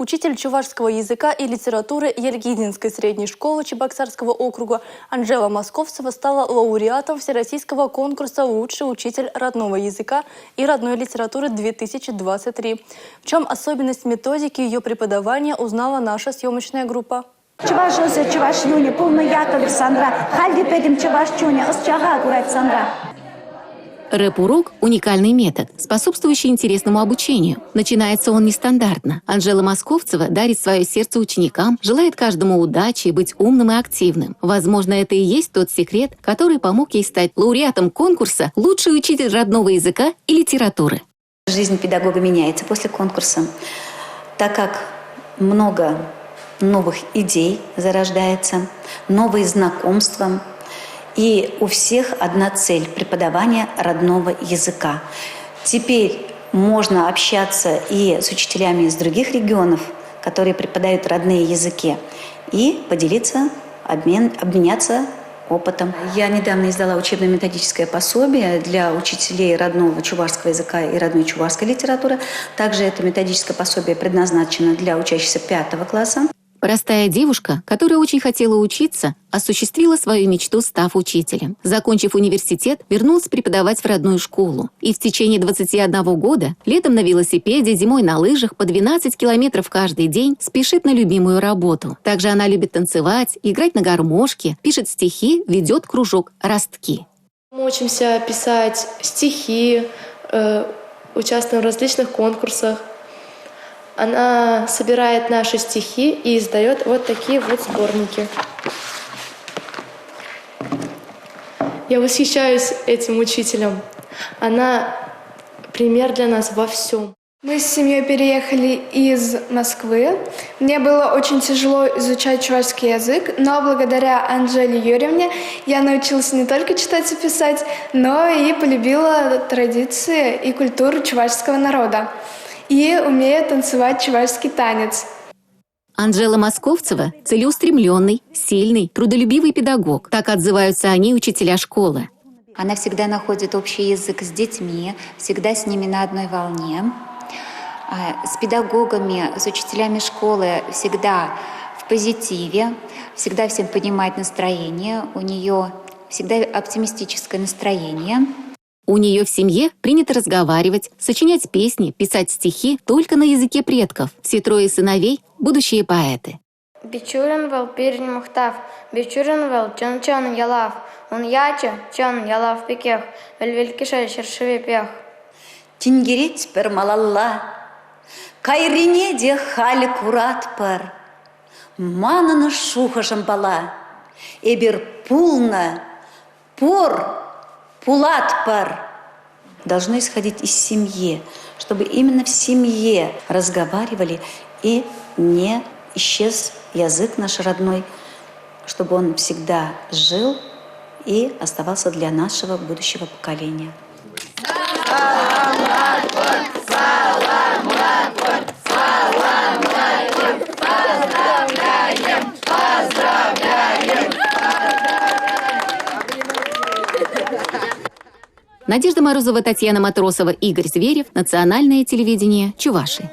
Учитель чувашского языка и литературы Ельгидинской средней школы Чебоксарского округа Анжела Московцева стала лауреатом Всероссийского конкурса «Лучший учитель родного языка и родной литературы-2023». В чем особенность методики ее преподавания, узнала наша съемочная группа. Чуваш өзі, чуваш юни, полный Яковлев Сандра, халди педим чуваш чуни, осчага гурать Сандра. Рэп-урок – уникальный метод, способствующий интересному обучению. Начинается он нестандартно. Анжела Московцева дарит свое сердце ученикам, желает каждому удачи и быть умным и активным. Возможно, это и есть тот секрет, который помог ей стать лауреатом конкурса «Лучший учитель родного языка и литературы». Жизнь педагога меняется после конкурса, так как много новых идей зарождается, новые знакомства. И у всех одна цель – преподавание родного языка. Теперь можно общаться и с учителями из других регионов, которые преподают родные языки, и поделиться, обменяться опытом. Я недавно издала учебно-методическое пособие для учителей родного чувашского языка и родной чувашской литературы. Также это методическое пособие предназначено для учащихся 5 класса. Простая девушка, которая очень хотела учиться, осуществила свою мечту, став учителем. Закончив университет, вернулась преподавать в родную школу. И в течение 21 года, летом на велосипеде, зимой на лыжах, по 12 километров каждый день, спешит на любимую работу. Также она любит танцевать, играть на гармошке, пишет стихи, ведет кружок «Ростки». Мы учимся писать стихи, участвуем в различных конкурсах. Она собирает наши стихи и издает вот такие вот сборники. Я восхищаюсь этим учителем. Она пример для нас во всем. Мы с семьей переехали из Москвы. Мне было очень тяжело изучать чувашский язык, но благодаря Анжеле Юрьевне я научилась не только читать и писать, но и полюбила традиции и культуру чувашского народа. И умею танцевать чувашский танец. Анжела Московцева – целеустремленный, сильный, трудолюбивый педагог. Так отзываются о ней учителя школы. Она всегда находит общий язык с детьми, всегда с ними на одной волне. С педагогами, с учителями школы всегда в позитиве, всегда всем понимает настроение, у нее всегда оптимистическое настроение. У нее в семье принято разговаривать, сочинять песни, писать стихи только на языке предков. Все трое сыновей – будущие поэты. Бичурин вел пирень мухтав, бичурин вел чон-чон ялав, он яче чон ялав пикех, вельвелькишель шершеве пех. Тингереть пер малалла, кайрине де хали курат пар, манана шуха жамбала, эбер пулна, пор, пулат пар. Должно исходить из семьи, чтобы именно в семье разговаривали и не исчез язык наш родной, чтобы он всегда жил и оставался для нашего будущего поколения. Надежда Морозова, Татьяна Матросова, Игорь Зверев. Национальное телевидение Чувашии.